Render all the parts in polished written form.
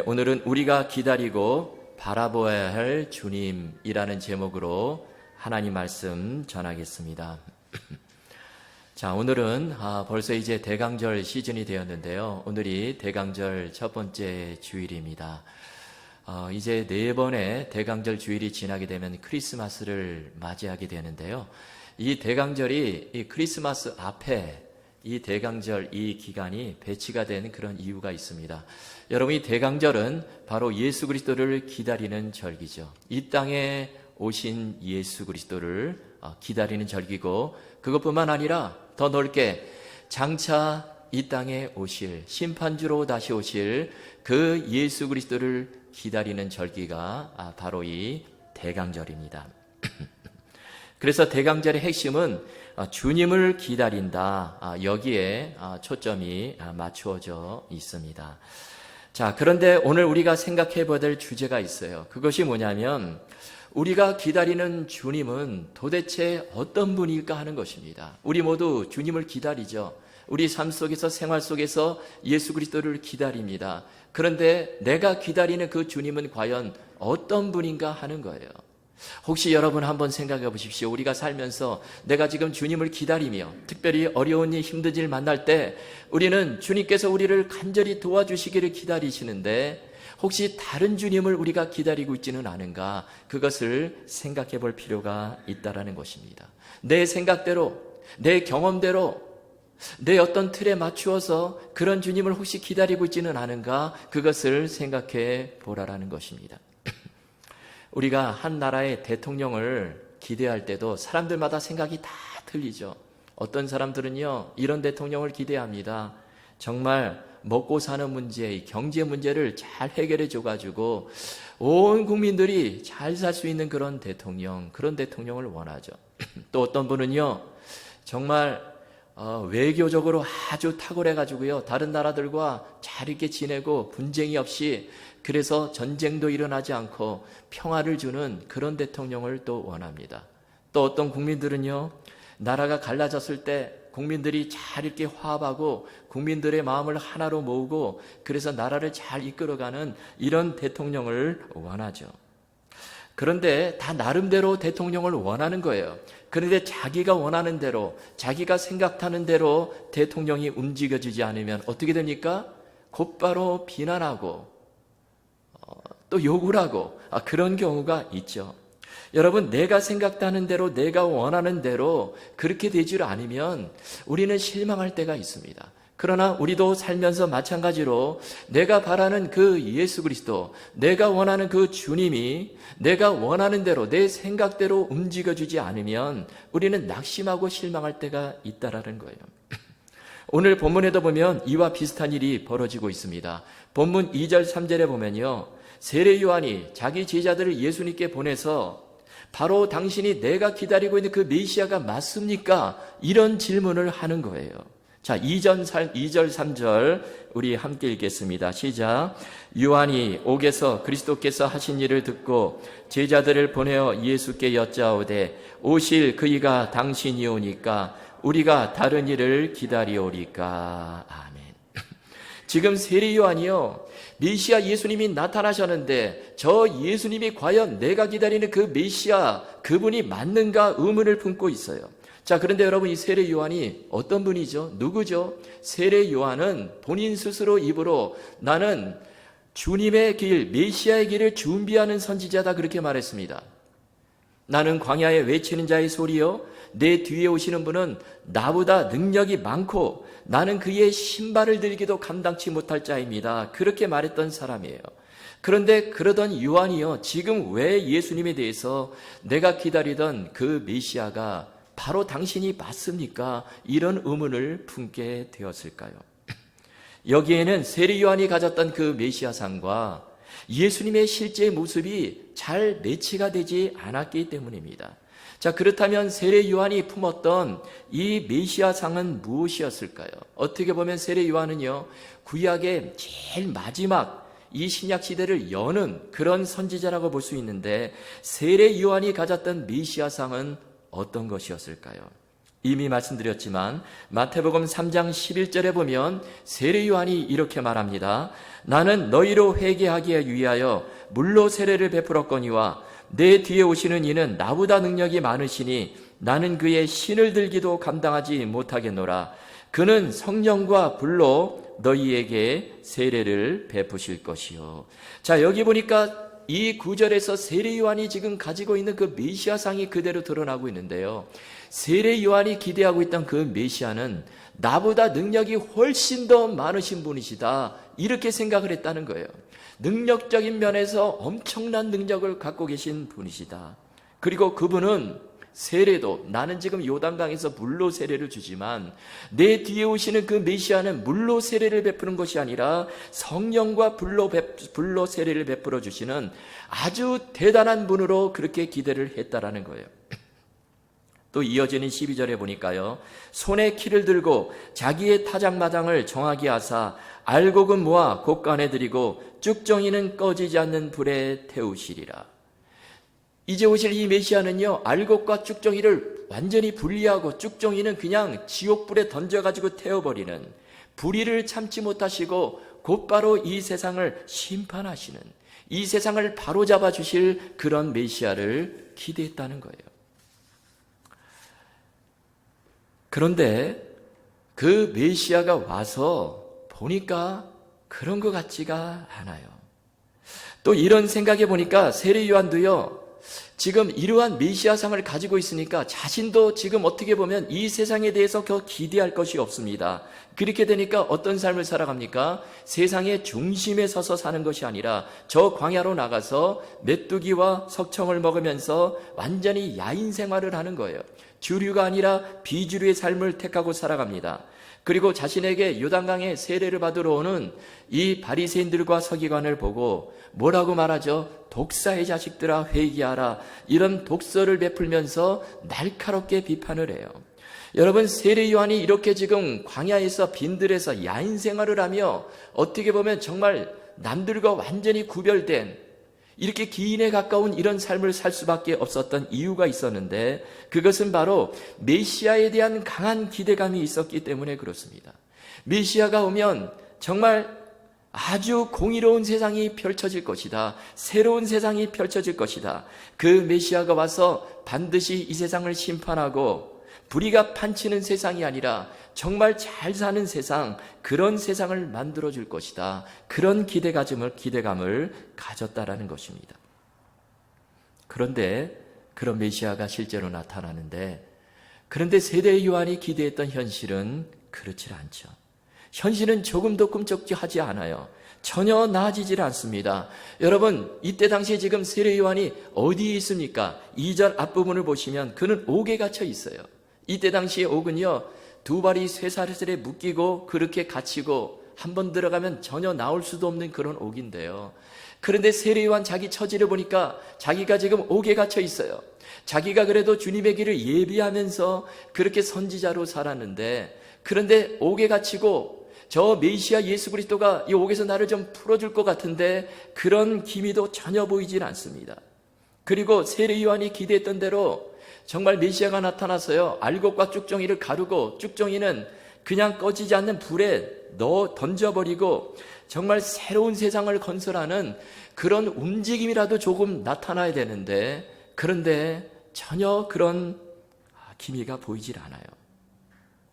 오늘은 우리가 기다리고 바라보아야 할 주님이라는 제목으로 하나님 말씀 전하겠습니다. 자, 오늘은 벌써 이제 대강절 시즌이 되었는데요. 오늘이 대강절 첫 번째 주일입니다. 이제 4번의 대강절 주일이 지나게 되면 크리스마스를 맞이하게 되는데요. 이 대강절이 이 크리스마스 앞에 이 대강절 이 기간이 배치가 된 그런 이유가 있습니다. 여러분, 이 대강절은 바로 예수 그리스도를 기다리는 절기죠. 이 땅에 오신 예수 그리스도를 기다리는 절기고, 그것뿐만 아니라 더 넓게 장차 이 땅에 오실 심판주로 다시 오실 그 예수 그리스도를 기다리는 절기가 바로 이 대강절입니다. 그래서 대강절의 핵심은 주님을 기다린다, 여기에 초점이 맞추어져 있습니다. 자, 그런데 오늘 우리가 생각해 봐야 될 주제가 있어요. 그것이 뭐냐면 우리가 기다리는 주님은 도대체 어떤 분일까 하는 것입니다. 우리 모두 주님을 기다리죠. 우리 삶 속에서, 생활 속에서 예수 그리스도를 기다립니다. 그런데 내가 기다리는 그 주님은 과연 어떤 분인가 하는 거예요. 혹시 여러분 한번 생각해 보십시오. 우리가 살면서 내가 지금 주님을 기다리며 특별히 어려운 일, 힘든 일 만날 때 우리는 주님께서 우리를 간절히 도와주시기를 기다리시는데 혹시 다른 주님을 우리가 기다리고 있지는 않은가, 그것을 생각해 볼 필요가 있다라는 것입니다. 내 생각대로, 내 경험대로, 내 어떤 틀에 맞추어서 그런 주님을 혹시 기다리고 있지는 않은가, 그것을 생각해 보라라는 것입니다. 우리가 한 나라의 대통령을 기대할 때도 사람들마다 생각이 다 틀리죠. 어떤 사람들은요, 이런 대통령을 기대합니다. 정말 먹고 사는 문제, 경제 문제를 잘 해결해 줘가지고 온 국민들이 잘 살 수 있는 그런 대통령을 원하죠. 또 어떤 분은요, 정말 외교적으로 아주 탁월해가지고요, 다른 나라들과 잘 있게 지내고 분쟁이 없이, 그래서 전쟁도 일어나지 않고 평화를 주는 그런 대통령을 또 원합니다. 또 어떤 국민들은요, 나라가 갈라졌을 때 국민들이 잘 이렇게 화합하고 국민들의 마음을 하나로 모으고 그래서 나라를 잘 이끌어가는 이런 대통령을 원하죠. 그런데 다 나름대로 대통령을 원하는 거예요. 그런데 자기가 원하는 대로, 자기가 생각하는 대로 대통령이 움직여지지 않으면 어떻게 됩니까? 곧바로 비난하고 또 욕을 하고 그런 경우가 있죠. 여러분, 내가 생각하는 대로, 내가 원하는 대로 그렇게 되지 않으면 우리는 실망할 때가 있습니다. 그러나 우리도 살면서 마찬가지로 내가 바라는 그 예수 그리스도, 내가 원하는 그 주님이 내가 원하는 대로, 내 생각대로 움직여주지 않으면 우리는 낙심하고 실망할 때가 있다라는 거예요. 오늘 본문에도 보면 이와 비슷한 일이 벌어지고 있습니다. 본문 2절 3절에 보면요, 세례 요한이 자기 제자들을 예수님께 보내서 바로 당신이 내가 기다리고 있는 그 메시아가 맞습니까? 이런 질문을 하는 거예요. 자, 2절 3절 우리 함께 읽겠습니다. 시작. 요한이 옥에서 그리스도께서 하신 일을 듣고 제자들을 보내어 예수께 여짜오되 오실 그이가 당신이오니까 우리가 다른 일을 기다리오리까. 아멘. 지금 세례 요한이요, 메시아 예수님이 나타나셨는데 저 예수님이 과연 내가 기다리는 그 메시아, 그분이 맞는가 의문을 품고 있어요. 자, 그런데 여러분, 이 세례 요한이 어떤 분이죠? 누구죠? 세례 요한은 본인 스스로 입으로 나는 주님의 길, 메시아의 길을 준비하는 선지자다, 그렇게 말했습니다. 나는 광야에 외치는 자의 소리요, 내 뒤에 오시는 분은 나보다 능력이 많고 나는 그의 신발을 들기도 감당치 못할 자입니다, 그렇게 말했던 사람이에요. 그런데 그러던 요한이요, 지금 왜 예수님에 대해서 내가 기다리던 그 메시아가 바로 당신이 맞습니까? 이런 의문을 품게 되었을까요? 여기에는 세례 요한이 가졌던 그 메시아상과 예수님의 실제 모습이 잘 매치가 되지 않았기 때문입니다. 자, 그렇다면 세례 요한이 품었던 이 메시아상은 무엇이었을까요? 어떻게 보면 세례 요한은요, 구약의 제일 마지막 이 신약 시대를 여는 그런 선지자라고 볼 수 있는데, 세례 요한이 가졌던 메시아상은 어떤 것이었을까요? 이미 말씀드렸지만 마태복음 3장 11절에 보면 세례 요한이 이렇게 말합니다. 나는 너희로 회개하기에 위하여 물로 세례를 베풀었거니와 내 뒤에 오시는 이는 나보다 능력이 많으시니 나는 그의 신을 들기도 감당하지 못하겠노라. 그는 성령과 불로 너희에게 세례를 베푸실 것이요. 자, 여기 보니까 이 구절에서 세례 요한이 지금 가지고 있는 그 메시아상이 그대로 드러나고 있는데요. 세례 요한이 기대하고 있던 그 메시아는 나보다 능력이 훨씬 더 많으신 분이시다, 이렇게 생각을 했다는 거예요. 능력적인 면에서 엄청난 능력을 갖고 계신 분이시다. 그리고 그분은 세례도, 나는 지금 요단강에서 물로 세례를 주지만 내 뒤에 오시는 그 메시아는 물로 세례를 베푸는 것이 아니라 성령과 불로 세례를 베풀어 주시는 아주 대단한 분으로 그렇게 기대를 했다라는 거예요. 또 이어지는 12절에 보니까요, 손에 키를 들고 자기의 타작마당을 정하게 하사 알곡은 모아 곳간에 들이고 쭉정이는 꺼지지 않는 불에 태우시리라. 이제 오실 이 메시아는요, 알곡과 쭉정이를 완전히 분리하고 쭉정이는 그냥 지옥불에 던져가지고 태워버리는, 불의를 참지 못하시고 곧바로 이 세상을 심판하시는, 이 세상을 바로잡아 주실 그런 메시아를 기대했다는 거예요. 그런데 그 메시아가 와서 보니까 그런 것 같지가 않아요. 또 이런 생각해 보니까 세례 요한도요, 지금 이러한 메시아상을 가지고 있으니까 자신도 지금 어떻게 보면 이 세상에 대해서 더 기대할 것이 없습니다. 그렇게 되니까 어떤 삶을 살아갑니까? 세상의 중심에 서서 사는 것이 아니라 저 광야로 나가서 메뚜기와 석청을 먹으면서 완전히 야인 생활을 하는 거예요. 주류가 아니라 비주류의 삶을 택하고 살아갑니다. 그리고 자신에게 요단강에 세례를 받으러 오는 이 바리새인들과 서기관을 보고 뭐라고 말하죠? 독사의 자식들아 회개하라, 이런 독서를 베풀면서 날카롭게 비판을 해요. 여러분, 세례 요한이 이렇게 지금 광야에서 빈들에서 야인 생활을 하며 어떻게 보면 정말 남들과 완전히 구별된, 이렇게 기인에 가까운 이런 삶을 살 수밖에 없었던 이유가 있었는데, 그것은 바로 메시아에 대한 강한 기대감이 있었기 때문에 그렇습니다. 메시아가 오면 정말 아주 공의로운 세상이 펼쳐질 것이다, 새로운 세상이 펼쳐질 것이다, 그 메시아가 와서 반드시 이 세상을 심판하고 불의가 판치는 세상이 아니라 정말 잘 사는 세상, 그런 세상을 만들어줄 것이다, 그런 기대감을 가졌다라는 것입니다. 그런데 그런 메시아가 실제로 나타나는데, 그런데 세례 요한이 기대했던 현실은 그렇지 않죠. 현실은 조금도 꿈쩍하지 않아요. 전혀 나아지질 않습니다. 여러분, 이때 당시에 지금 세례 요한이 어디에 있습니까? 2절 앞부분을 보시면 그는 옥에 갇혀 있어요. 이때 당시에 옥은요, 두 발이 쇠사슬에 묶이고 그렇게 갇히고 한번 들어가면 전혀 나올 수도 없는 그런 옥인데요. 그런데 세례 요한 자기 처지를 보니까 자기가 지금 옥에 갇혀 있어요. 자기가 그래도 주님의 길을 예비하면서 그렇게 선지자로 살았는데, 그런데 옥에 갇히고 저 메시아 예수 그리스도가 이 옥에서 나를 좀 풀어줄 것 같은데 그런 기미도 전혀 보이질 않습니다. 그리고 세례 요한이 기대했던 대로 정말 메시아가 나타나서요, 알곡과 쭉정이를 가르고 쭉정이는 그냥 꺼지지 않는 불에 던져버리고 정말 새로운 세상을 건설하는 그런 움직임이라도 조금 나타나야 되는데, 그런데 전혀 그런 기미가 보이질 않아요.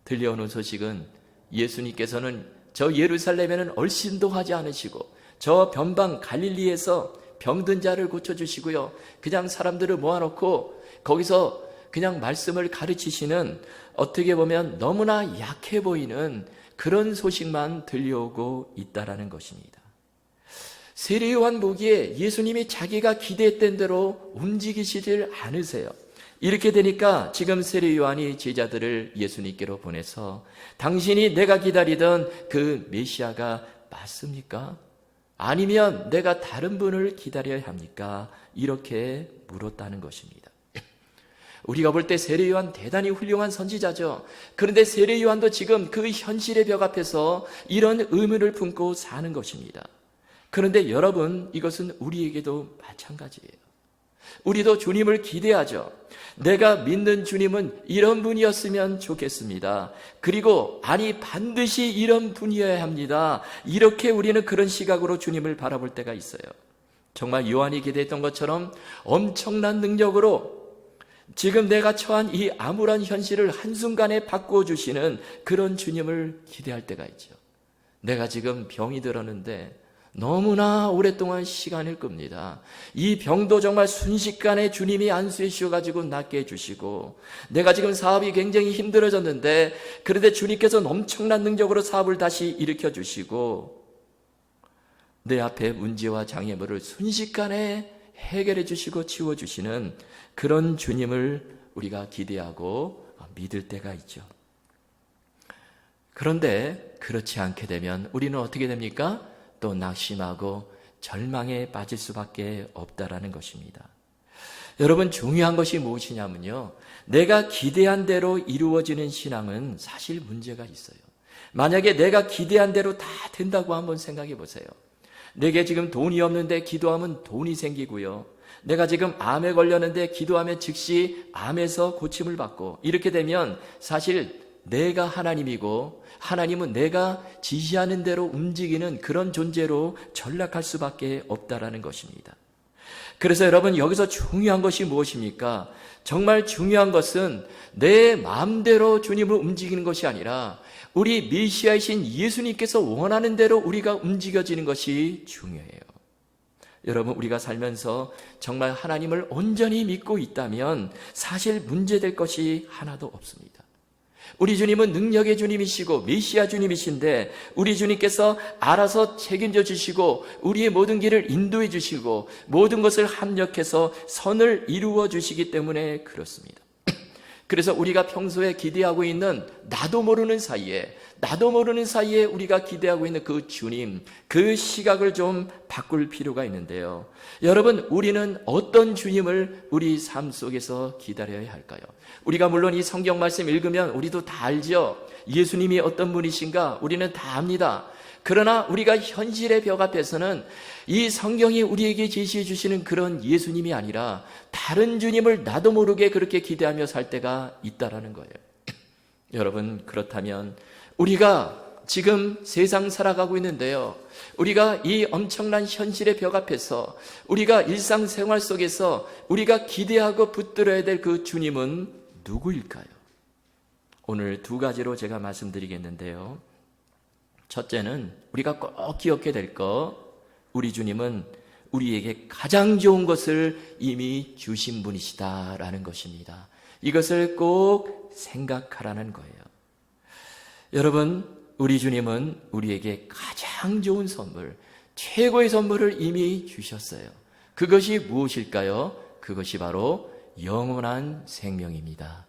들려오는 소식은 예수님께서는 저 예루살렘에는 얼씬도 하지 않으시고 저 변방 갈릴리에서 병든 자를 고쳐주시고요, 그냥 사람들을 모아놓고 거기서 그냥 말씀을 가르치시는, 어떻게 보면 너무나 약해 보이는 그런 소식만 들려오고 있다라는 것입니다. 세례 요한 보기에 예수님이 자기가 기대했던 대로 움직이시질 않으세요. 이렇게 되니까 지금 세례 요한이 제자들을 예수님께로 보내서 당신이 내가 기다리던 그 메시아가 맞습니까? 아니면 내가 다른 분을 기다려야 합니까? 이렇게 물었다는 것입니다. 우리가 볼 때 세례 요한 대단히 훌륭한 선지자죠. 그런데 세례 요한도 지금 그 현실의 벽 앞에서 이런 의문을 품고 사는 것입니다. 그런데 여러분, 이것은 우리에게도 마찬가지예요. 우리도 주님을 기대하죠. 내가 믿는 주님은 이런 분이었으면 좋겠습니다. 그리고 아니 반드시 이런 분이어야 합니다. 이렇게 우리는 그런 시각으로 주님을 바라볼 때가 있어요. 정말 요한이 기대했던 것처럼 엄청난 능력으로 지금 내가 처한 이 암울한 현실을 한순간에 바꾸어 주시는 그런 주님을 기대할 때가 있죠. 내가 지금 병이 들었는데 너무나 오랫동안 시간을 끕니다. 이 병도 정말 순식간에 주님이 안수해 주셔가지고 낫게 해주시고, 내가 지금 사업이 굉장히 힘들어졌는데 그런데 주님께서 엄청난 능력으로 사업을 다시 일으켜 주시고, 내 앞에 문제와 장애물을 순식간에 해결해 주시고 치워주시는 그런 주님을 우리가 기대하고 믿을 때가 있죠. 그런데 그렇지 않게 되면 우리는 어떻게 됩니까? 또 낙심하고 절망에 빠질 수밖에 없다라는 것입니다. 여러분, 중요한 것이 무엇이냐면요, 내가 기대한 대로 이루어지는 신앙은 사실 문제가 있어요. 만약에 내가 기대한 대로 다 된다고 한번 생각해 보세요. 내게 지금 돈이 없는데 기도하면 돈이 생기고요, 내가 지금 암에 걸렸는데 기도하면 즉시 암에서 고침을 받고, 이렇게 되면 사실 내가 하나님이고 하나님은 내가 지시하는 대로 움직이는 그런 존재로 전락할 수밖에 없다라는 것입니다. 그래서 여러분, 여기서 중요한 것이 무엇입니까? 정말 중요한 것은 내 마음대로 주님을 움직이는 것이 아니라 우리 메시아이신 예수님께서 원하는 대로 우리가 움직여지는 것이 중요해요. 여러분, 우리가 살면서 정말 하나님을 온전히 믿고 있다면 사실 문제될 것이 하나도 없습니다. 우리 주님은 능력의 주님이시고 메시아 주님이신데 우리 주님께서 알아서 책임져 주시고 우리의 모든 길을 인도해 주시고 모든 것을 합력해서 선을 이루어 주시기 때문에 그렇습니다. 그래서 우리가 평소에 기대하고 있는 나도 모르는 사이에 우리가 기대하고 있는 그 주님, 그 시각을 좀 바꿀 필요가 있는데요. 여러분, 우리는 어떤 주님을 우리 삶 속에서 기다려야 할까요? 우리가 물론 이 성경 말씀 읽으면 우리도 다 알죠. 예수님이 어떤 분이신가 우리는 다 압니다. 그러나 우리가 현실의 벽 앞에서는 이 성경이 우리에게 제시해 주시는 그런 예수님이 아니라 다른 주님을 나도 모르게 그렇게 기대하며 살 때가 있다라는 거예요. 여러분, 그렇다면 우리가 지금 세상 살아가고 있는데요, 우리가 이 엄청난 현실의 벽 앞에서 우리가 일상생활 속에서 우리가 기대하고 붙들어야 될 그 주님은 누구일까요? 오늘 두 가지로 제가 말씀드리겠는데요. 첫째는 우리가 꼭 기억해야 될 것, 우리 주님은 우리에게 가장 좋은 것을 이미 주신 분이시다라는 것입니다. 이것을 꼭 생각하라는 거예요. 여러분, 우리 주님은 우리에게 가장 좋은 선물, 최고의 선물을 이미 주셨어요. 그것이 무엇일까요? 그것이 바로 영원한 생명입니다.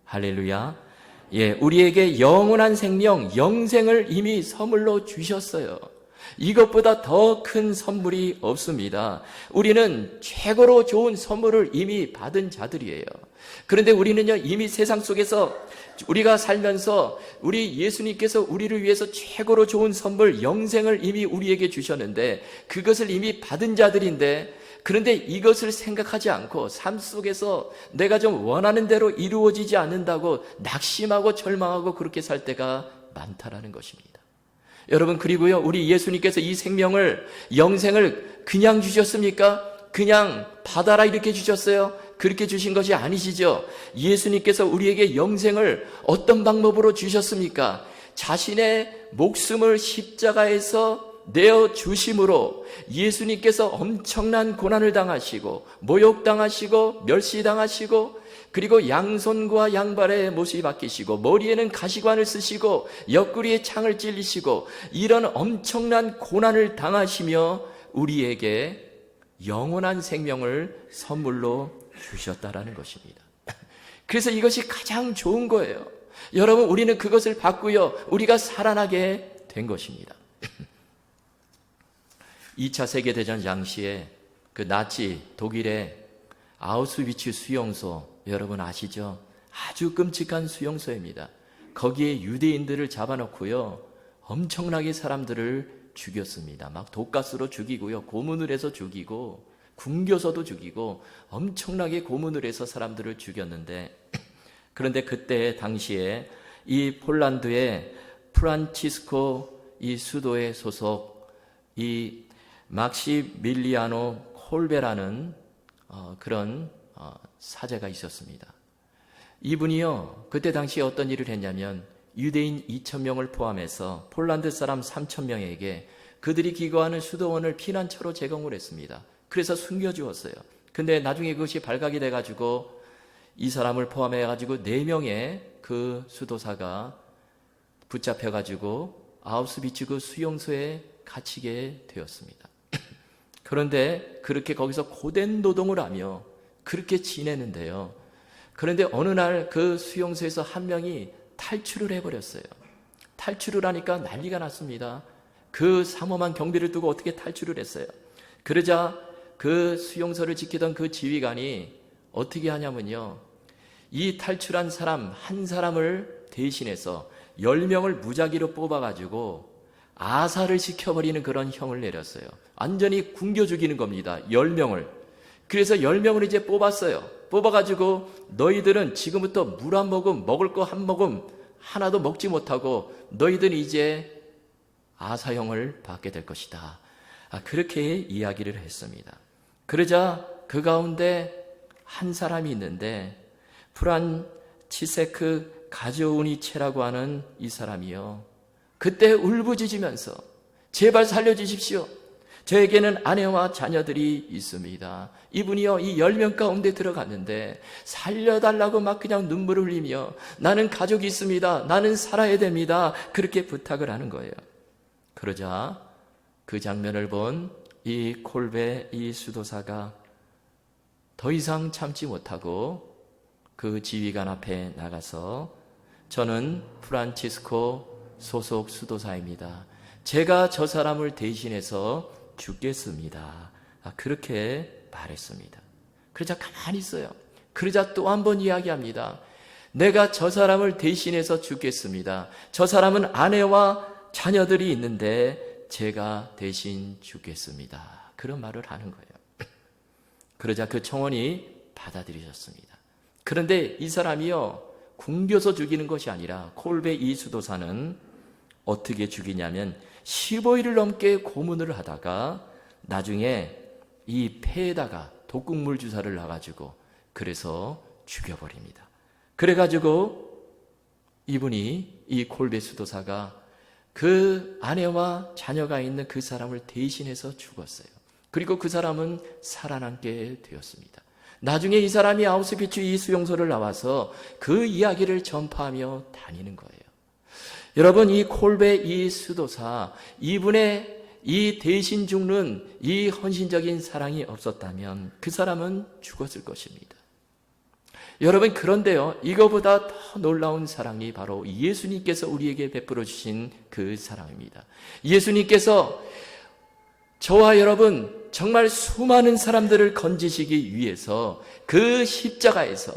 할렐루야. 예, 우리에게 영원한 생명, 영생을 이미 선물로 주셨어요. 이것보다 더 큰 선물이 없습니다. 우리는 최고로 좋은 선물을 이미 받은 자들이에요. 그런데 우리는요, 이미 세상 속에서 우리가 살면서 우리 예수님께서 우리를 위해서 최고로 좋은 선물, 영생을 이미 우리에게 주셨는데 그것을 이미 받은 자들인데, 그런데 이것을 생각하지 않고 삶 속에서 내가 좀 원하는 대로 이루어지지 않는다고 낙심하고 절망하고 그렇게 살 때가 많다라는 것입니다. 여러분, 그리고요, 우리 예수님께서 이 생명을, 영생을 그냥 주셨습니까? 그냥 받아라 이렇게 주셨어요? 그렇게 주신 것이 아니시죠. 예수님께서 우리에게 영생을 어떤 방법으로 주셨습니까? 자신의 목숨을 십자가에서 내어 주심으로 예수님께서 엄청난 고난을 당하시고 모욕당하시고 멸시당하시고 그리고 양손과 양발에 못이 박히시고 머리에는 가시관을 쓰시고 옆구리에 창을 찔리시고 이런 엄청난 고난을 당하시며 우리에게 영원한 생명을 선물로 주셨다라는 것입니다. 그래서 이것이 가장 좋은 거예요. 여러분, 우리는 그것을 받고요, 우리가 살아나게 된 것입니다. 2차 세계대전 당시에 그 나치 독일의 아우슈비츠 수용소, 여러분 아시죠? 아주 끔찍한 수용소입니다. 거기에 유대인들을 잡아놓고요, 엄청나게 사람들을 죽였습니다. 막 독가스로 죽이고요, 고문을 해서 죽이고, 굶겨서도 죽이고 엄청나게 고문을 해서 사람들을 죽였는데, 그런데 그때 당시에 이 폴란드의 프란치스코 이 수도의 소속 이 막시밀리아노 콜베라는 그런 사제가 있었습니다. 이분이요, 그때 당시에 어떤 일을 했냐면 유대인 2,000명을 포함해서 폴란드 사람 3,000명에게 그들이 기거하는 수도원을 피난처로 제공을 했습니다. 그래서 숨겨주었어요. 근데 나중에 그것이 발각이 돼가지고 이 사람을 포함해가지고 4명의 그 수도사가 붙잡혀가지고 아우슈비츠 그 수용소에 갇히게 되었습니다. 그런데 그렇게 거기서 고된 노동을 하며 그렇게 지내는데요. 그런데 어느 날 그 수용소에서 한 명이 탈출을 해버렸어요. 탈출을 하니까 난리가 났습니다. 그 삼엄한 경비를 두고 어떻게 탈출을 했어요. 그러자 그 수용소를 지키던 그 지휘관이 어떻게 하냐면요, 이 탈출한 사람 한 사람을 대신해서 10명을 무작위로 뽑아가지고 아사를 시켜버리는 그런 형을 내렸어요. 완전히 굶겨 죽이는 겁니다. 10명을. 그래서 10명을 이제 뽑았어요. 뽑아가지고 너희들은 지금부터 물 한 모금, 먹을 거 한 모금 하나도 먹지 못하고 너희들은 이제 아사형을 받게 될 것이다. 그렇게 이야기를 했습니다. 그러자 그 가운데 한 사람이 있는데 프란치세크 가조우니체라고 하는 이 사람이요, 그때 울부짖으면서 제발 살려주십시오. 저에게는 아내와 자녀들이 있습니다. 이분이요, 이 10명 가운데 들어갔는데 살려달라고 막 그냥 눈물을 흘리며 나는 가족이 있습니다. 나는 살아야 됩니다. 그렇게 부탁을 하는 거예요. 그러자 그 장면을 본 이 콜베 이 수도사가 더 이상 참지 못하고 그 지휘관 앞에 나가서 저는 프란치스코 소속 수도사입니다. 제가 저 사람을 대신해서 죽겠습니다. 그렇게 말했습니다. 그러자 가만히 있어요. 그러자 또 한 번 이야기합니다. 내가 저 사람을 대신해서 죽겠습니다. 저 사람은 아내와 자녀들이 있는데 제가 대신 죽겠습니다. 그런 말을 하는 거예요. 그러자 그 청원이 받아들여졌습니다. 그런데 이 사람이요, 굶겨서 죽이는 것이 아니라 콜베 이 수도사는 어떻게 죽이냐면 15일을 넘게 고문을 하다가 나중에 이 폐에다가 독극물 주사를 놔가지고 그래서 죽여버립니다. 그래가지고 이분이 이 콜베 수도사가 그 아내와 자녀가 있는 그 사람을 대신해서 죽었어요. 그리고 그 사람은 살아남게 되었습니다. 나중에 이 사람이 아우슈비츠 이 수용소를 나와서 그 이야기를 전파하며 다니는 거예요. 여러분, 이 콜베 이 수도사, 이분의 이 대신 죽는 이 헌신적인 사랑이 없었다면 그 사람은 죽었을 것입니다. 여러분, 그런데요, 이거보다 더 놀라운 사랑이 바로 예수님께서 우리에게 베풀어 주신 그 사랑입니다. 예수님께서 저와 여러분 정말 수많은 사람들을 건지시기 위해서 그 십자가에서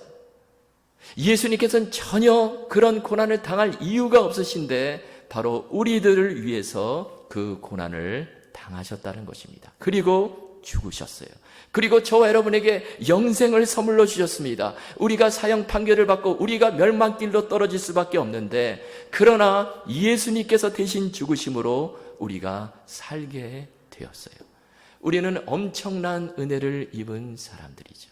예수님께서는 전혀 그런 고난을 당할 이유가 없으신데 바로 우리들을 위해서 그 고난을 당하셨다는 것입니다. 그리고 죽으셨어요. 그리고 저와 여러분에게 영생을 선물로 주셨습니다. 우리가 사형 판결을 받고 우리가 멸망길로 떨어질 수밖에 없는데, 그러나 예수님께서 대신 죽으심으로 우리가 살게 되었어요. 우리는 엄청난 은혜를 입은 사람들이죠.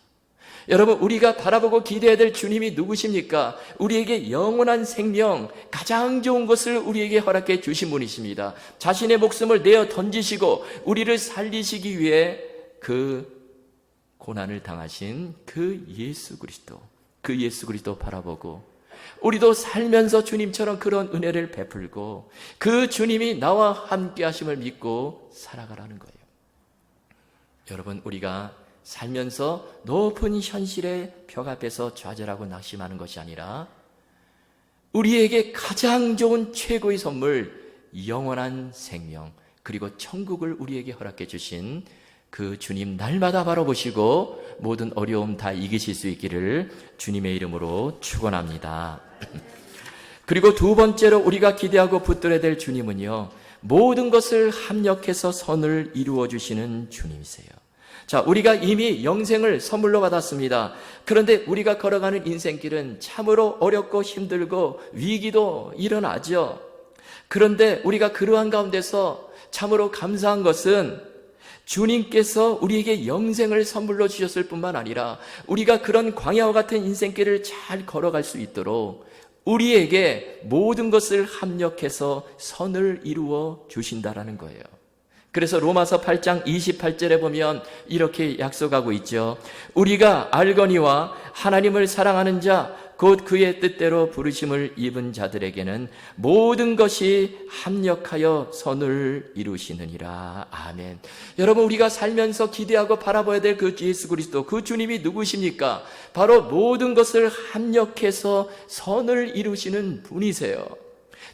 여러분, 우리가 바라보고 기대해야 될 주님이 누구십니까? 우리에게 영원한 생명, 가장 좋은 것을 우리에게 허락해 주신 분이십니다. 자신의 목숨을 내어 던지시고 우리를 살리시기 위해 그 고난을 당하신 그 예수 그리스도 바라보고 우리도 살면서 주님처럼 그런 은혜를 베풀고 그 주님이 나와 함께 하심을 믿고 살아가라는 거예요. 여러분, 우리가 살면서 높은 현실의 벽 앞에서 좌절하고 낙심하는 것이 아니라 우리에게 가장 좋은 최고의 선물, 영원한 생명, 그리고 천국을 우리에게 허락해 주신 그 주님 날마다 바라보시고 모든 어려움 다 이기실 수 있기를 주님의 이름으로 축원합니다. 그리고 두 번째로 우리가 기대하고 붙들어야 될 주님은요, 모든 것을 합력해서 선을 이루어 주시는 주님이세요. 자, 우리가 이미 영생을 선물로 받았습니다. 그런데 우리가 걸어가는 인생길은 참으로 어렵고 힘들고 위기도 일어나죠. 그런데 우리가 그러한 가운데서 참으로 감사한 것은 주님께서 우리에게 영생을 선물로 주셨을 뿐만 아니라 우리가 그런 광야와 같은 인생길을 잘 걸어갈 수 있도록 우리에게 모든 것을 합력해서 선을 이루어 주신다라는 거예요. 그래서 로마서 8장 28절에 보면 이렇게 약속하고 있죠. 우리가 알거니와 하나님을 사랑하는 자 곧 그의 뜻대로 부르심을 입은 자들에게는 모든 것이 합력하여 선을 이루시느니라. 아멘. 여러분, 우리가 살면서 기대하고 바라봐야 될 그 예수 그리스도, 그 주님이 누구십니까? 바로 모든 것을 합력해서 선을 이루시는 분이세요.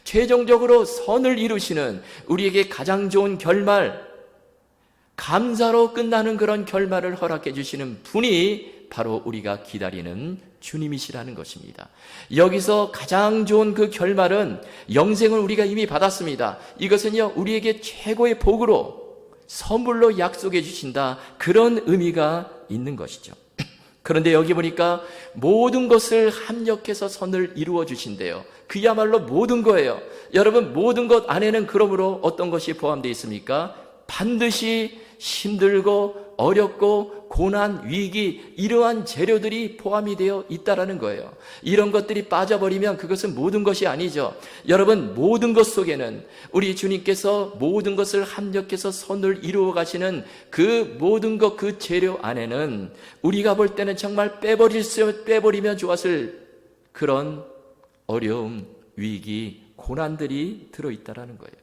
최종적으로 선을 이루시는, 우리에게 가장 좋은 결말, 감사로 끝나는 그런 결말을 허락해 주시는 분이 바로 우리가 기다리는 주님이시라는 것입니다. 여기서 가장 좋은 그 결말은 영생을 우리가 이미 받았습니다. 이것은요, 우리에게 최고의 복으로 선물로 약속해 주신다, 그런 의미가 있는 것이죠. 그런데 여기 보니까 모든 것을 합력해서 선을 이루어 주신대요. 그야말로 모든 거예요. 여러분, 모든 것 안에는 그러므로 어떤 것이 포함되어 있습니까? 반드시 힘들고 어렵고 고난, 위기, 이러한 재료들이 포함이 되어 있다라는 거예요. 이런 것들이 빠져버리면 그것은 모든 것이 아니죠. 여러분, 모든 것 속에는 우리 주님께서 모든 것을 합력해서 선을 이루어 가시는 그 모든 것, 그 재료 안에는 우리가 볼 때는 정말 빼버리면 좋았을 그런 어려움, 위기, 고난들이 들어있다라는 거예요.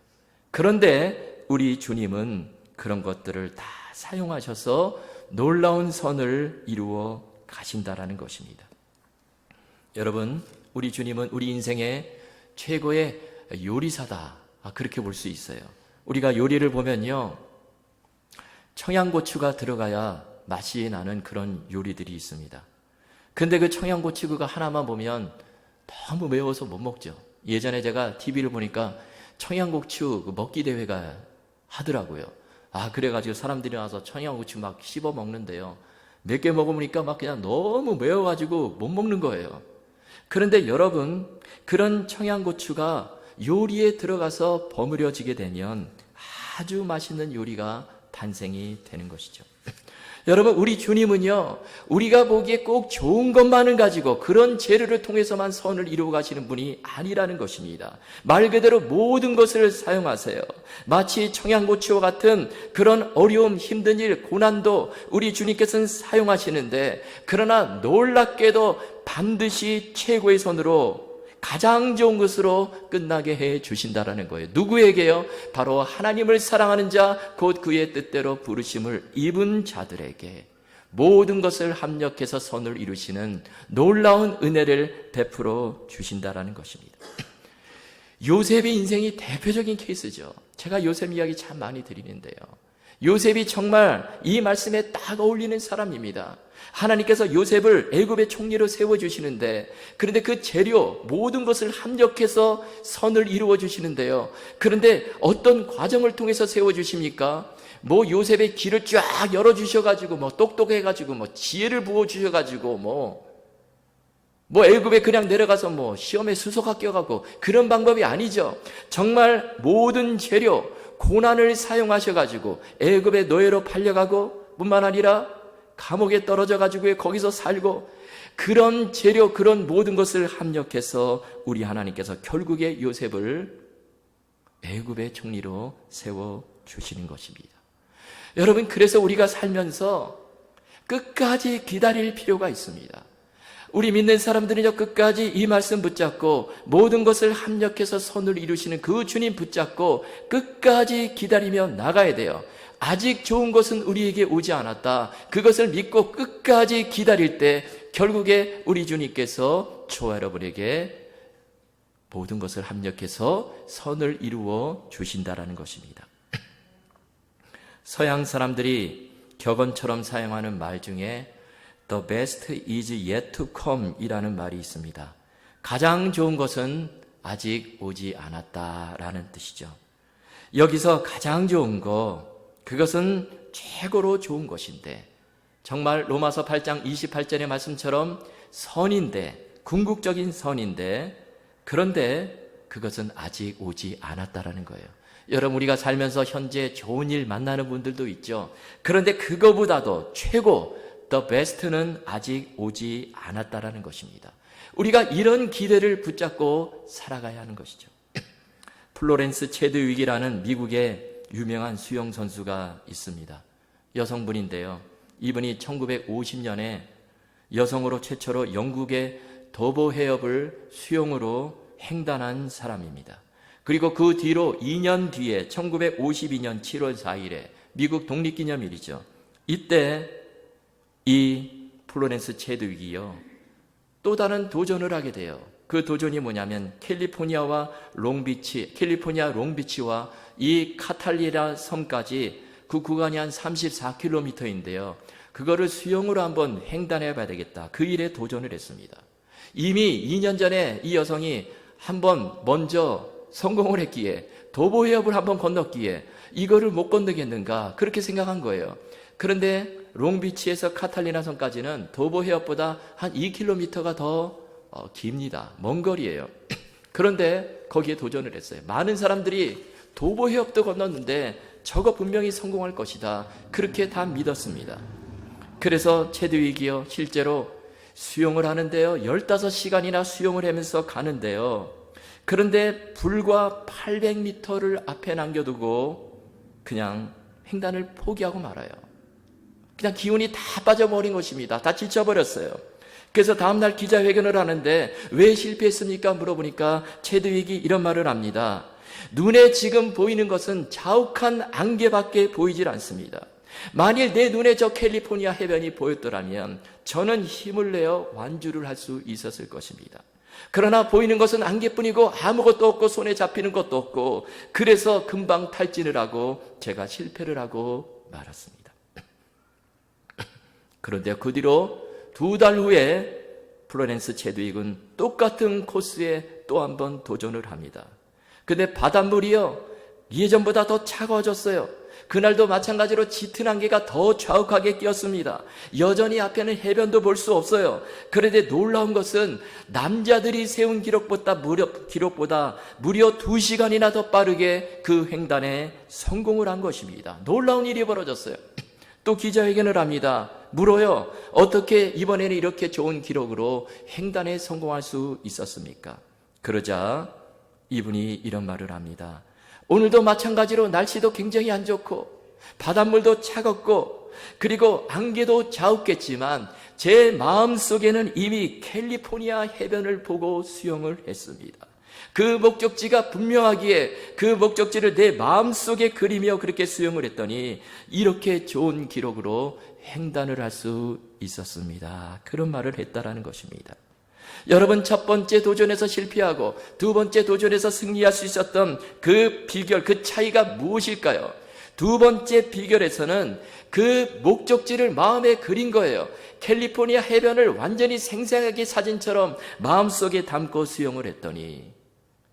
그런데 우리 주님은 그런 것들을 다 사용하셔서 놀라운 선을 이루어 가신다라는 것입니다. 여러분, 우리 주님은 우리 인생의 최고의 요리사다, 그렇게 볼 수 있어요. 우리가 요리를 보면요, 청양고추가 들어가야 맛이 나는 그런 요리들이 있습니다. 근데 그 청양고추가 하나만 보면 너무 매워서 못 먹죠. 예전에 제가 TV를 보니까 청양고추 먹기 대회가 하더라고요. 그래가지고 사람들이 와서 청양고추 막 씹어 먹는데요. 몇 개 먹으니까 막 그냥 너무 매워가지고 못 먹는 거예요. 그런데 여러분, 그런 청양고추가 요리에 들어가서 버무려지게 되면 아주 맛있는 요리가 탄생이 되는 것이죠. 여러분, 우리 주님은요, 우리가 보기에 꼭 좋은 것만을 가지고 그런 재료를 통해서만 선을 이루어 가시는 분이 아니라는 것입니다. 말 그대로 모든 것을 사용하세요. 마치 청양고추와 같은 그런 어려움, 힘든 일, 고난도 우리 주님께서는 사용하시는데, 그러나 놀랍게도 반드시 최고의 선으로 가장 좋은 것으로 끝나게 해 주신다라는 거예요. 누구에게요? 바로 하나님을 사랑하는 자, 곧 그의 뜻대로 부르심을 입은 자들에게 모든 것을 합력해서 선을 이루시는 놀라운 은혜를 베풀어 주신다라는 것입니다. 요셉의 인생이 대표적인 케이스죠. 제가 요셉 이야기 참 많이 드리는데요. 요셉이 정말 이 말씀에 딱 어울리는 사람입니다. 하나님께서 요셉을 애굽의 총리로 세워주시는데, 그런데 그 재료 모든 것을 합력해서 선을 이루어 주시는데요. 그런데 어떤 과정을 통해서 세워주십니까? 요셉의 길을 쫙 열어주셔가지고 똑똑해가지고 지혜를 부어주셔가지고 애굽에 그냥 내려가서 시험에 수석 합격하고 그런 방법이 아니죠. 정말 모든 재료, 고난을 사용하셔가지고 애굽의 노예로 팔려가고 뿐만 아니라 감옥에 떨어져가지고 거기서 살고, 그런 재료, 그런 모든 것을 합력해서 우리 하나님께서 결국에 요셉을 애굽의 총리로 세워주시는 것입니다. 여러분, 그래서 우리가 살면서 끝까지 기다릴 필요가 있습니다. 우리 믿는 사람들은요, 끝까지 이 말씀 붙잡고 모든 것을 합력해서 선을 이루시는 그 주님 붙잡고 끝까지 기다리며 나가야 돼요. 아직 좋은 것은 우리에게 오지 않았다. 그것을 믿고 끝까지 기다릴 때 결국에 우리 주님께서 저와 여러분에게 모든 것을 합력해서 선을 이루어 주신다라는 것입니다. 서양 사람들이 격언처럼 사용하는 말 중에 The best is yet to come 이라는 말이 있습니다. 가장 좋은 것은 아직 오지 않았다라는 뜻이죠. 여기서 가장 좋은 거, 그것은 최고로 좋은 것인데, 정말 로마서 8장 28절의 말씀처럼 선인데, 궁극적인 선인데, 그런데 그것은 아직 오지 않았다라는 거예요. 여러분, 우리가 살면서 현재 좋은 일 만나는 분들도 있죠. 그런데 그거보다도 최고, the best는 아직 오지 않았다라는 것입니다. 우리가 이런 기대를 붙잡고 살아가야 하는 것이죠. 플로렌스 체드윅이라는 미국의 유명한 수영 선수가 있습니다. 여성분인데요. 이분이 1950년에 여성으로 최초로 영국의 도보 해협을 수영으로 횡단한 사람입니다. 그리고 그 뒤로 2년 뒤에 1952년 7월 4일에 미국 독립기념일이죠. 이때 이 플로렌스 체드윅이요, 또 다른 도전을 하게 돼요. 그 도전이 뭐냐면 캘리포니아 롱비치와 이 카탈리나 섬까지 그 구간이 한 34km인데요. 그거를 수영으로 한번 횡단해 봐야 되겠다. 그 일에 도전을 했습니다. 이미 2년 전에 이 여성이 한번 먼저 성공을 했기에, 도보 해협을 한번 건넜기에 이거를 못 건너겠는가, 그렇게 생각한 거예요. 그런데 롱비치에서 카탈리나 섬까지는 도보 해협보다 한 2km가 더 깁니다. 먼 거리예요. 그런데 거기에 도전을 했어요. 많은 사람들이 도보 해협도 건넜는데 저거 분명히 성공할 것이다, 그렇게 다 믿었습니다. 그래서 체드윅이요, 실제로 수영을 하는데요, 15시간이나 수영을 하면서 가는데요, 그런데 불과 800m를 앞에 남겨두고 그냥 횡단을 포기하고 말아요. 그냥 기운이 다 빠져버린 것입니다. 다 지쳐버렸어요. 그래서 다음날 기자회견을 하는데 왜 실패했습니까? 물어보니까 체드윅이 이런 말을 합니다. 눈에 지금 보이는 것은 자욱한 안개밖에 보이질 않습니다. 만일 내 눈에 저 캘리포니아 해변이 보였더라면 저는 힘을 내어 완주를 할 수 있었을 것입니다. 그러나 보이는 것은 안개뿐이고 아무것도 없고 손에 잡히는 것도 없고, 그래서 금방 탈진을 하고 제가 실패를 하고 말았습니다. 그런데 그 뒤로 2달 후에 플로렌스 체드윅은 똑같은 코스에 또 한 번 도전을 합니다. 근데 바닷물이요, 예전보다 더 차가워졌어요. 그날도 마찬가지로 짙은 안개가 더 좌욱하게 끼었습니다. 여전히 앞에는 해변도 볼 수 없어요. 그런데 놀라운 것은 남자들이 세운 기록보다 무려 2시간이나 더 빠르게 그 횡단에 성공을 한 것입니다. 놀라운 일이 벌어졌어요. 또 기자회견을 합니다. 물어요. 어떻게 이번에는 이렇게 좋은 기록으로 횡단에 성공할 수 있었습니까? 그러자 이분이 이런 말을 합니다. 오늘도 마찬가지로 날씨도 굉장히 안 좋고 바닷물도 차갑고 그리고 안개도 자욱했지만 제 마음속에는 이미 캘리포니아 해변을 보고 수영을 했습니다. 그 목적지가 분명하기에 그 목적지를 내 마음속에 그리며 그렇게 수영을 했더니 이렇게 좋은 기록으로 횡단을 할 수 있었습니다. 그런 말을 했다라는 것입니다. 여러분, 첫 번째 도전에서 실패하고 두 번째 도전에서 승리할 수 있었던 그 비결, 그 차이가 무엇일까요? 두 번째 비결에서는 그 목적지를 마음에 그린 거예요. 캘리포니아 해변을 완전히 생생하게 사진처럼 마음속에 담고 수영을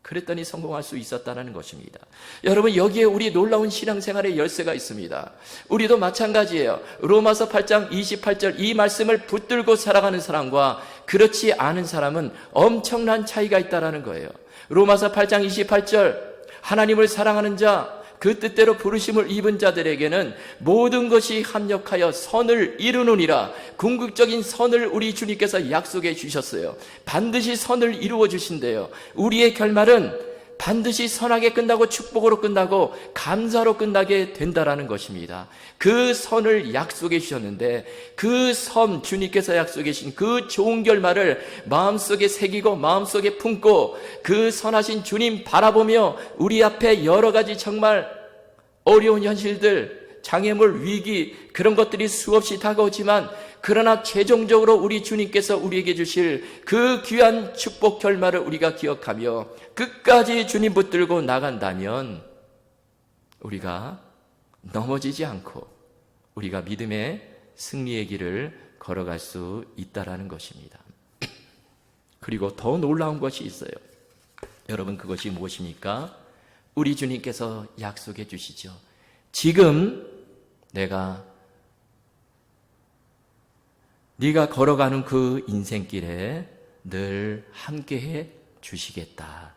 그랬더니 성공할 수 있었다는 것입니다. 여러분, 여기에 우리 놀라운 신앙생활의 열쇠가 있습니다. 우리도 마찬가지예요. 로마서 8장 28절 이 말씀을 붙들고 살아가는 사람과 그렇지 않은 사람은 엄청난 차이가 있다는 거예요. 로마서 8장 28절 하나님을 사랑하는 자, 그 뜻대로 부르심을 입은 자들에게는 모든 것이 합력하여 선을 이루느니라. 궁극적인 선을 우리 주님께서 약속해 주셨어요. 반드시 선을 이루어 주신대요. 우리의 결말은 반드시 선하게 끝나고 축복으로 끝나고 감사로 끝나게 된다라는 것입니다. 그 선을 약속해 주셨는데 그 선, 주님께서 약속해 주신 그 좋은 결말을 마음속에 새기고 마음속에 품고 그 선하신 주님 바라보며 우리 앞에 여러 가지 정말 어려운 현실들, 장애물, 위기, 그런 것들이 수없이 다가오지만 그러나 최종적으로 우리 주님께서 우리에게 주실 그 귀한 축복 결말을 우리가 기억하며 끝까지 주님 붙들고 나간다면 우리가 넘어지지 않고 우리가 믿음의 승리의 길을 걸어갈 수 있다라는 것입니다. 그리고 더 놀라운 것이 있어요. 여러분, 그것이 무엇입니까? 우리 주님께서 약속해 주시죠. 지금 내가 네가 걸어가는 그 인생길에 늘 함께해 주시겠다.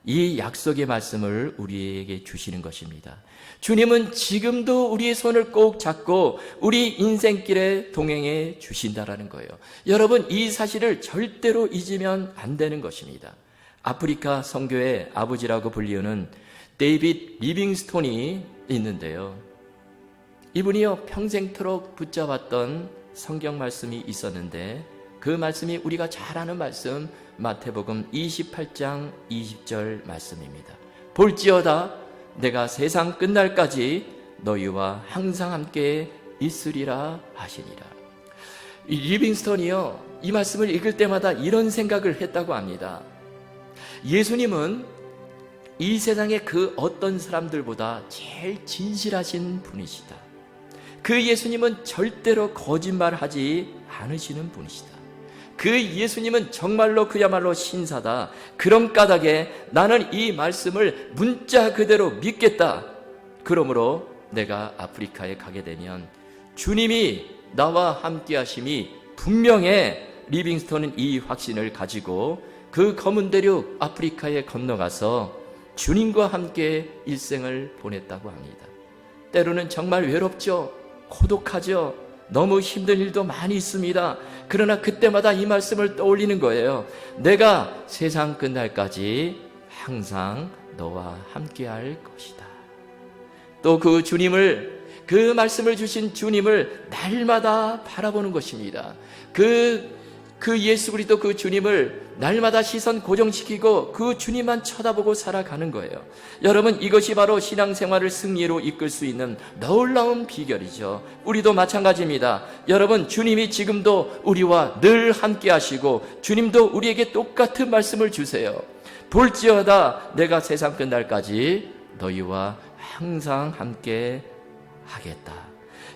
이 약속의 말씀을 우리에게 주시는 것입니다. 주님은 지금도 우리의 손을 꼭 잡고 우리 인생길에 동행해 주신다라는 거예요. 여러분, 이 사실을 절대로 잊으면 안 되는 것입니다. 아프리카 선교의 아버지라고 불리우는 데이빗 리빙스톤이 있는데요. 이분이요, 평생토록 붙잡았던 성경 말씀이 있었는데 그 말씀이 우리가 잘 아는 말씀, 마태복음 28장 20절 말씀입니다. 볼지어다 내가 세상 끝날까지 너희와 항상 함께 있으리라 하시니라. 이 리빙스턴이요, 이 말씀을 읽을 때마다 이런 생각을 했다고 합니다. 예수님은 이 세상의 그 어떤 사람들보다 제일 진실하신 분이시다. 그 예수님은 절대로 거짓말하지 않으시는 분이시다. 그 예수님은 정말로 그야말로 신사다. 그런 까닭에 나는 이 말씀을 문자 그대로 믿겠다. 그러므로 내가 아프리카에 가게 되면 주님이 나와 함께 하심이 분명해. 리빙스턴은 이 확신을 가지고 그 검은 대륙 아프리카에 건너가서 주님과 함께 일생을 보냈다고 합니다. 때로는 정말 외롭죠. 고독하죠. 너무 힘든 일도 많이 있습니다. 그러나 그때마다 이 말씀을 떠올리는 거예요. 내가 세상 끝날까지 항상 너와 함께할 것이다. 또 그 주님을, 그 말씀을 주신 주님을 날마다 바라보는 것입니다. 그 예수 그리스도 그 주님을 날마다 시선 고정시키고 그 주님만 쳐다보고 살아가는 거예요. 여러분, 이것이 바로 신앙생활을 승리로 이끌 수 있는 놀라운 비결이죠. 우리도 마찬가지입니다. 여러분, 주님이 지금도 우리와 늘 함께 하시고 주님도 우리에게 똑같은 말씀을 주세요. 볼지어다 내가 세상 끝날까지 너희와 항상 함께 하겠다.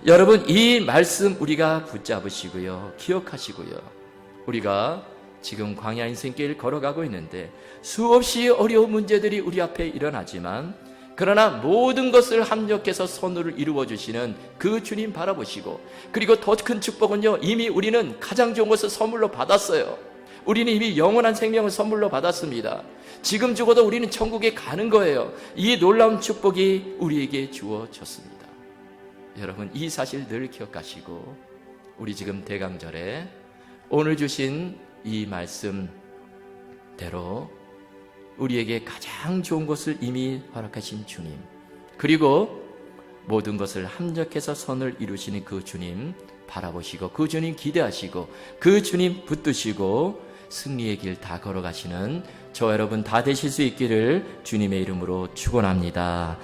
여러분, 이 말씀 우리가 붙잡으시고요, 기억하시고요. 우리가 지금 광야 인생길 걸어가고 있는데 수없이 어려운 문제들이 우리 앞에 일어나지만, 그러나 모든 것을 합력해서 선으로 이루어 주시는 그 주님 바라보시고, 그리고 더 큰 축복은요, 이미 우리는 가장 좋은 것을 선물로 받았어요. 우리는 이미 영원한 생명을 선물로 받았습니다. 지금 죽어도 우리는 천국에 가는 거예요. 이 놀라운 축복이 우리에게 주어졌습니다. 여러분, 이 사실 늘 기억하시고 우리 지금 대강절에 오늘 주신 이 말씀대로 우리에게 가장 좋은 것을 이미 허락하신 주님, 그리고 모든 것을 합력해서 선을 이루시는 그 주님 바라보시고, 그 주님 기대하시고, 그 주님 붙드시고 승리의 길 다 걸어가시는 저 여러분 다 되실 수 있기를 주님의 이름으로 축원합니다.